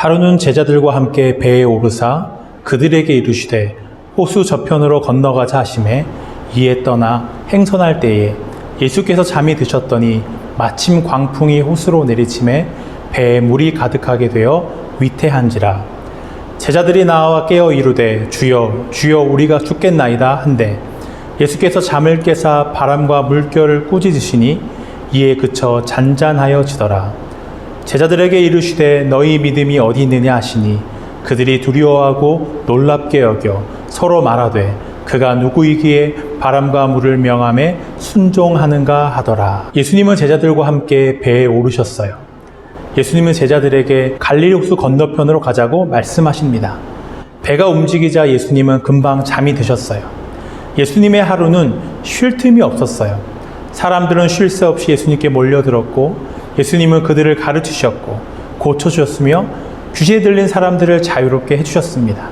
하루는 제자들과 함께 배에 오르사 그들에게 이르시되 호수 저편으로 건너가자 하시매 이에 떠나 행선할 때에 예수께서 잠이 드셨더니 마침 광풍이 호수로 내리침에 배에 물이 가득하게 되어 위태한지라. 제자들이 나와 깨어 이르되 주여 주여 우리가 죽겠나이다 한데 예수께서 잠을 깨사 바람과 물결을 꾸짖으시니 이에 그쳐 잔잔하여지더라. 제자들에게 이르시되 너희 믿음이 어디 있느냐 하시니 그들이 두려워하고 놀랍게 여겨 서로 말하되 그가 누구이기에 바람과 물을 명함에 순종하는가 하더라. 예수님은 제자들과 함께 배에 오르셨어요. 예수님은 제자들에게 갈릴리 호수 건너편으로 가자고 말씀하십니다. 배가 움직이자 예수님은 금방 잠이 드셨어요. 예수님의 하루는 쉴 틈이 없었어요. 사람들은 쉴 새 없이 예수님께 몰려들었고 예수님은 그들을 가르치셨고 고쳐주셨으며 귀신에 들린 사람들을 자유롭게 해주셨습니다.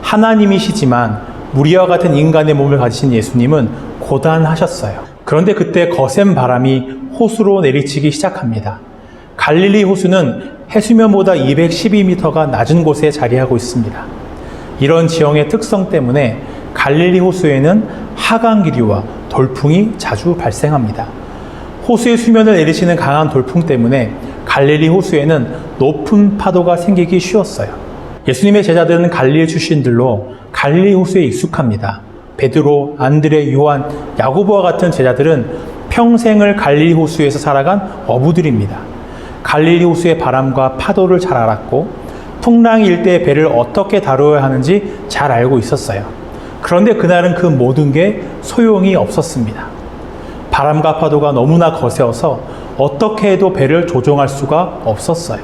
하나님이시지만 우리와 같은 인간의 몸을 가지신 예수님은 고단하셨어요. 그런데 그때 거센 바람이 호수로 내리치기 시작합니다. 갈릴리 호수는 해수면보다 212m가 낮은 곳에 자리하고 있습니다. 이런 지형의 특성 때문에 갈릴리 호수에는 하강기류와 돌풍이 자주 발생합니다. 호수의 수면을 내리치는 강한 돌풍 때문에 갈릴리 호수에는 높은 파도가 생기기 쉬웠어요. 예수님의 제자들은 갈릴리 출신들로 갈릴리 호수에 익숙합니다. 베드로, 안드레, 요한, 야고보와 같은 제자들은 평생을 갈릴리 호수에서 살아간 어부들입니다. 갈릴리 호수의 바람과 파도를 잘 알았고 풍랑이 일 때 배를 어떻게 다루어야 하는지 잘 알고 있었어요. 그런데 그날은 그 모든 게 소용이 없었습니다. 바람과 파도가 너무나 거세어서 어떻게 해도 배를 조종할 수가 없었어요.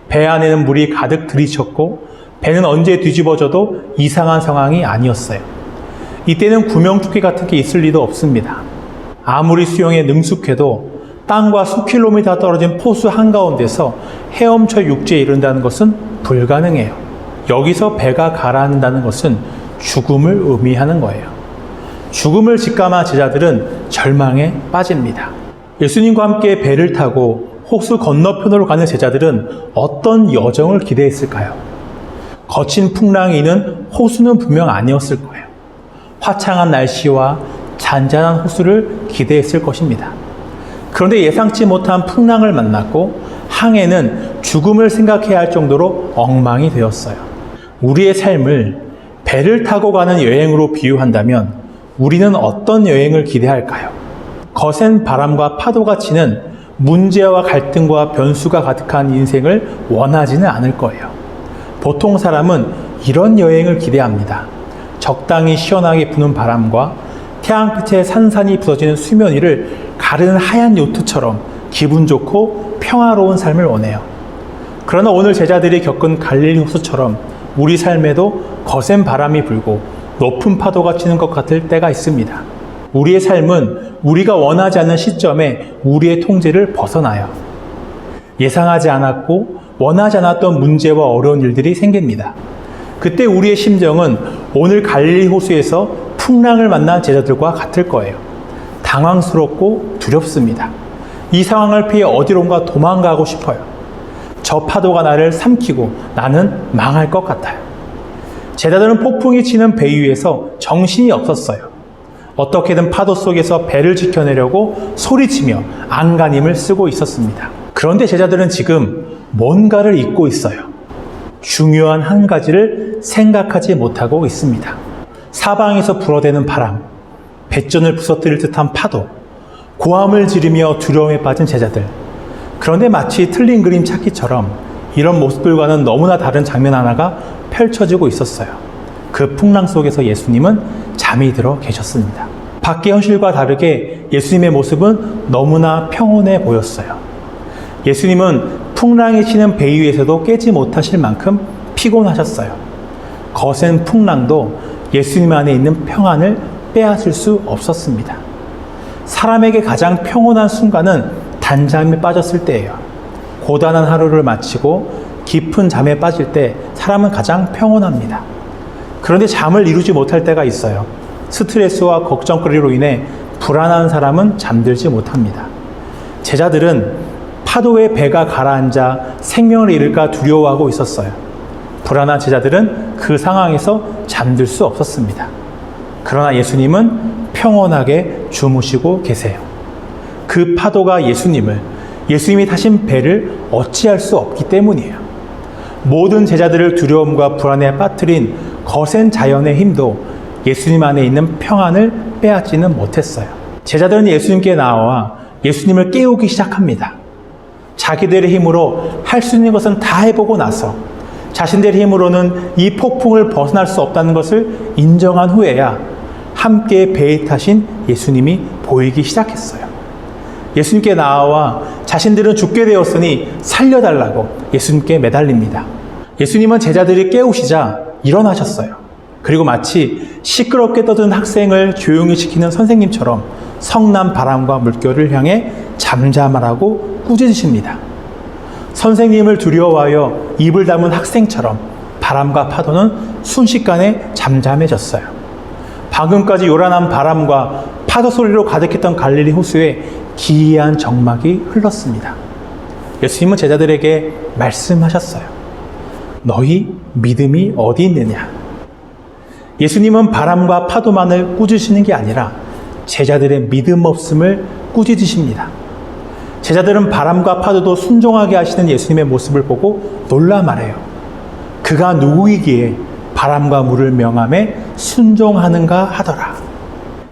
배 안에는 물이 가득 들이쳤고 배는 언제 뒤집어져도 이상한 상황이 아니었어요. 이때는 구명조끼 같은 게 있을 리도 없습니다. 아무리 수영에 능숙해도 땅과 수킬로미터 떨어진 포수 한가운데서 헤엄쳐 육지에 이른다는 것은 불가능해요. 여기서 배가 가라앉는다는 것은 죽음을 의미하는 거예요. 죽음을 직감한 제자들은 절망에 빠집니다. 예수님과 함께 배를 타고 호수 건너편으로 가는 제자들은 어떤 여정을 기대했을까요? 거친 풍랑이 있는 호수는 분명 아니었을 거예요. 화창한 날씨와 잔잔한 호수를 기대했을 것입니다. 그런데 예상치 못한 풍랑을 만났고 항해는 죽음을 생각해야 할 정도로 엉망이 되었어요. 우리의 삶을 배를 타고 가는 여행으로 비유한다면 우리는 어떤 여행을 기대할까요? 거센 바람과 파도가 치는 문제와 갈등과 변수가 가득한 인생을 원하지는 않을 거예요. 보통 사람은 이런 여행을 기대합니다. 적당히 시원하게 부는 바람과 태양빛에 산산이 부서지는 수면 위를 가르는 하얀 요트처럼 기분 좋고 평화로운 삶을 원해요. 그러나 오늘 제자들이 겪은 갈릴리 호수처럼 우리 삶에도 거센 바람이 불고 높은 파도가 치는 것 같을 때가 있습니다. 우리의 삶은 우리가 원하지 않는 시점에 우리의 통제를 벗어나요. 예상하지 않았고 원하지 않았던 문제와 어려운 일들이 생깁니다. 그때 우리의 심정은 오늘 갈릴리 호수에서 풍랑을 만난 제자들과 같을 거예요. 당황스럽고 두렵습니다. 이 상황을 피해 어디론가 도망가고 싶어요. 저 파도가 나를 삼키고 나는 망할 것 같아요. 제자들은 폭풍이 치는 배 위에서 정신이 없었어요. 어떻게든 파도 속에서 배를 지켜내려고 소리치며 안간힘을 쓰고 있었습니다. 그런데 제자들은 지금 뭔가를 잊고 있어요. 중요한 한 가지를 생각하지 못하고 있습니다. 사방에서 불어대는 바람, 배전을 부서뜨릴 듯한 파도, 고함을 지르며 두려움에 빠진 제자들. 그런데 마치 틀린 그림 찾기처럼 이런 모습들과는 너무나 다른 장면 하나가 펼쳐지고 있었어요. 그 풍랑 속에서 예수님은 잠이 들어 계셨습니다. 밖의 현실과 다르게 예수님의 모습은 너무나 평온해 보였어요. 예수님은 풍랑이 치는 배 위에서도 깨지 못하실 만큼 피곤하셨어요. 거센 풍랑도 예수님 안에 있는 평안을 빼앗을 수 없었습니다. 사람에게 가장 평온한 순간은 단잠에 빠졌을 때예요. 고단한 하루를 마치고 깊은 잠에 빠질 때 사람은 가장 평온합니다. 그런데 잠을 이루지 못할 때가 있어요. 스트레스와 걱정거리로 인해 불안한 사람은 잠들지 못합니다. 제자들은 파도에 배가 가라앉아 생명을 잃을까 두려워하고 있었어요. 불안한 제자들은 그 상황에서 잠들 수 없었습니다. 그러나 예수님은 평온하게 주무시고 계세요. 그 파도가 예수님이 타신 배를 어찌할 수 없기 때문이에요. 모든 제자들을 두려움과 불안에 빠뜨린 거센 자연의 힘도 예수님 안에 있는 평안을 빼앗지는 못했어요. 제자들은 예수님께 나와 예수님을 깨우기 시작합니다. 자기들의 힘으로 할 수 있는 것은 다 해보고 나서 자신들의 힘으로는 이 폭풍을 벗어날 수 없다는 것을 인정한 후에야 함께 배에 타신 예수님이 보이기 시작했어요. 예수님께 나와 자신들은 죽게 되었으니 살려달라고 예수님께 매달립니다. 예수님은 제자들이 깨우시자 일어나셨어요. 그리고 마치 시끄럽게 떠드는 학생을 조용히 시키는 선생님처럼 성난 바람과 물결을 향해 잠잠하라고 꾸짖으십니다. 선생님을 두려워하여 입을 다문 학생처럼 바람과 파도는 순식간에 잠잠해졌어요. 방금까지 요란한 바람과 파도 소리로 가득했던 갈릴리 호수에 기이한 정막이 흘렀습니다. 예수님은 제자들에게 말씀하셨어요. 너희 믿음이 어디 있느냐? 예수님은 바람과 파도만을 꾸짖으시는 게 아니라 제자들의 믿음 없음을 꾸짖으십니다. 제자들은 바람과 파도도 순종하게 하시는 예수님의 모습을 보고 놀라 말해요. 그가 누구이기에 바람과 물을 명함에 순종하는가 하더라.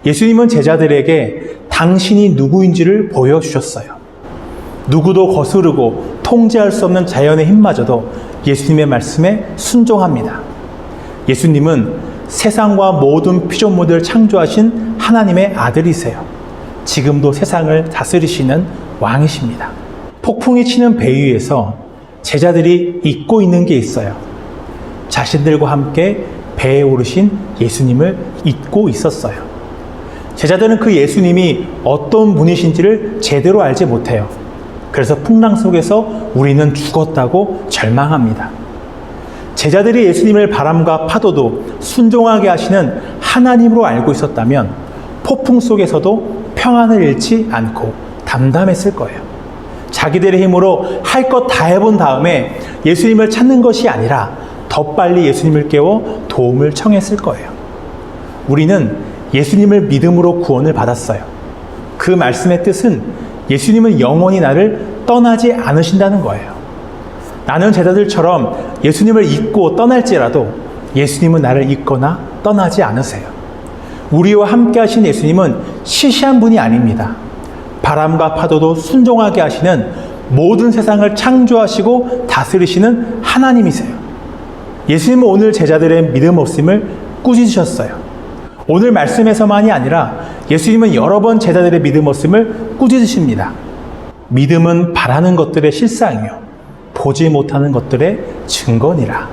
예수님은 제자들에게 당신이 누구인지를 보여주셨어요. 누구도 거스르고 통제할 수 없는 자연의 힘마저도 예수님의 말씀에 순종합니다. 예수님은 세상과 모든 피조물들을 창조하신 하나님의 아들이세요. 지금도 세상을 다스리시는 왕이십니다. 폭풍이 치는 배 위에서 제자들이 잊고 있는 게 있어요. 자신들과 함께 배에 오르신 예수님을 잊고 있었어요. 제자들은 그 예수님이 어떤 분이신지를 제대로 알지 못해요. 그래서 풍랑 속에서 우리는 죽었다고 절망합니다. 제자들이 예수님을 바람과 파도도 순종하게 하시는 하나님으로 알고 있었다면 폭풍 속에서도 평안을 잃지 않고 담담했을 거예요. 자기들의 힘으로 할 것 다 해본 다음에 예수님을 찾는 것이 아니라 더 빨리 예수님을 깨워 도움을 청했을 거예요. 우리는 예수님을 믿음으로 구원을 받았어요. 그 말씀의 뜻은 예수님은 영원히 나를 떠나지 않으신다는 거예요. 나는 제자들처럼 예수님을 잊고 떠날지라도 예수님은 나를 잊거나 떠나지 않으세요. 우리와 함께 하신 예수님은 시시한 분이 아닙니다. 바람과 파도도 순종하게 하시는 모든 세상을 창조하시고 다스리시는 하나님이세요. 예수님은 오늘 제자들의 믿음 없음을 꾸짖으셨어요. 오늘 말씀에서만이 아니라 예수님은 여러 번 제자들의 믿음 없음을 꾸짖으십니다. 믿음은 바라는 것들의 실상이요 보지 못하는 것들의 증거니라.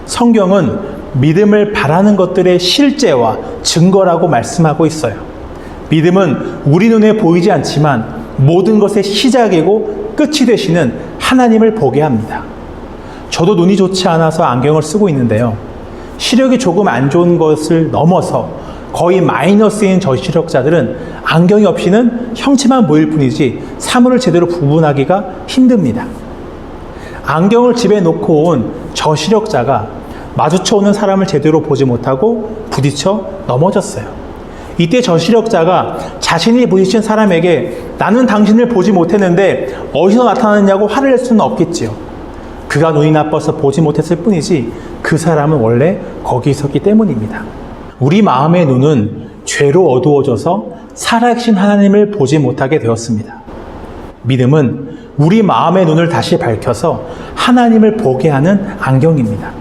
성경은 믿음을 바라는 것들의 실제와 증거라고 말씀하고 있어요. 믿음은 우리 눈에 보이지 않지만 모든 것의 시작이고 끝이 되시는 하나님을 보게 합니다. 저도 눈이 좋지 않아서 안경을 쓰고 있는데요. 시력이 조금 안 좋은 것을 넘어서 거의 마이너스인 저시력자들은 안경이 없이는 형체만 보일 뿐이지 사물을 제대로 구분하기가 힘듭니다. 안경을 집에 놓고 온 저시력자가 마주쳐오는 사람을 제대로 보지 못하고 부딪혀 넘어졌어요. 이때 저시력자가 자신이 부딪힌 사람에게 나는 당신을 보지 못했는데 어디서 나타났냐고 화를 낼 수는 없겠지요. 그가 눈이 나빠서 보지 못했을 뿐이지 그 사람은 원래 거기 있었기 때문입니다. 우리 마음의 눈은 죄로 어두워져서 살아계신 하나님을 보지 못하게 되었습니다. 믿음은 우리 마음의 눈을 다시 밝혀서 하나님을 보게 하는 안경입니다.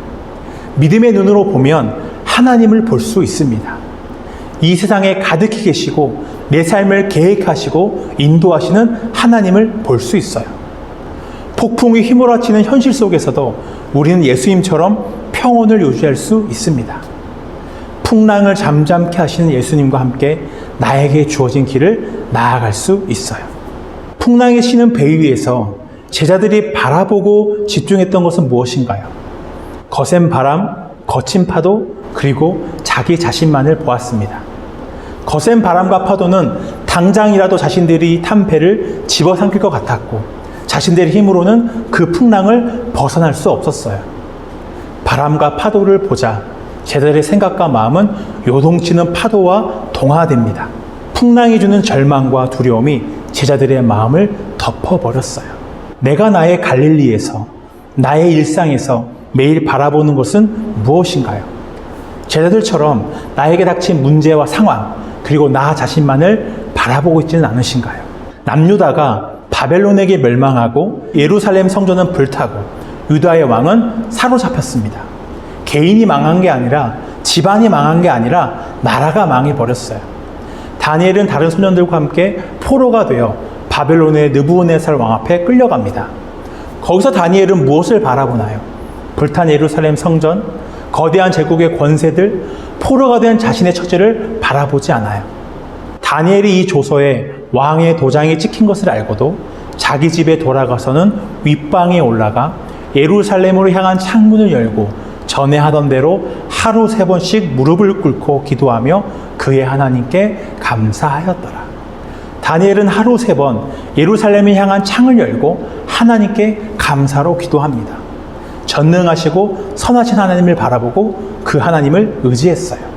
믿음의 눈으로 보면 하나님을 볼 수 있습니다. 이 세상에 가득히 계시고 내 삶을 계획하시고 인도하시는 하나님을 볼 수 있어요. 폭풍이 휘몰아치는 현실 속에서도 우리는 예수님처럼 평온을 유지할 수 있습니다. 풍랑을 잠잠케 하시는 예수님과 함께 나에게 주어진 길을 나아갈 수 있어요. 풍랑이 치는 배 위에서 제자들이 바라보고 집중했던 것은 무엇인가요? 거센 바람, 거친 파도, 그리고 자기 자신만을 보았습니다. 거센 바람과 파도는 당장이라도 자신들이 탄 배를 집어삼킬 것 같았고 자신들의 힘으로는 그 풍랑을 벗어날 수 없었어요. 바람과 파도를 보자 제자들의 생각과 마음은 요동치는 파도와 동화됩니다. 풍랑이 주는 절망과 두려움이 제자들의 마음을 덮어버렸어요. 내가 나의 갈릴리에서, 나의 일상에서 매일 바라보는 것은 무엇인가요? 제자들처럼 나에게 닥친 문제와 상황, 그리고 나 자신만을 바라보고 있지는 않으신가요? 남유다가 바벨론에게 멸망하고 예루살렘 성전은 불타고 유다의 왕은 사로잡혔습니다. 개인이 망한 게 아니라, 집안이 망한 게 아니라 나라가 망해버렸어요. 다니엘은 다른 소년들과 함께 포로가 되어 바벨론의 느부갓네살 왕 앞에 끌려갑니다. 거기서 다니엘은 무엇을 바라보나요? 불탄 예루살렘 성전, 거대한 제국의 권세들, 포로가 된 자신의 처지를 바라보지 않아요. 다니엘이 이 조서에 왕의 도장이 찍힌 것을 알고도 자기 집에 돌아가서는 윗방에 올라가 예루살렘으로 향한 창문을 열고 전에 하던 대로 하루 3번씩 무릎을 꿇고 기도하며 그의 하나님께 감사하였더라. 다니엘은 하루 3번 예루살렘을 향한 창을 열고 하나님께 감사로 기도합니다. 전능하시고 선하신 하나님을 바라보고 그 하나님을 의지했어요.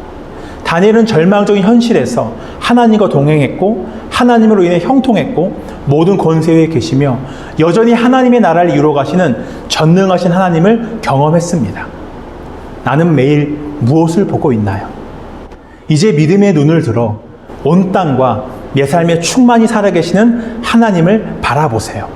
다니엘은 절망적인 현실에서 하나님과 동행했고 하나님으로 인해 형통했고 모든 권세 위에 계시며 여전히 하나님의 나라를 이루어 가시는 전능하신 하나님을 경험했습니다. 나는 매일 무엇을 보고 있나요? 이제 믿음의 눈을 들어 온 땅과 내 삶에 충만히 살아계시는 하나님을 바라보세요.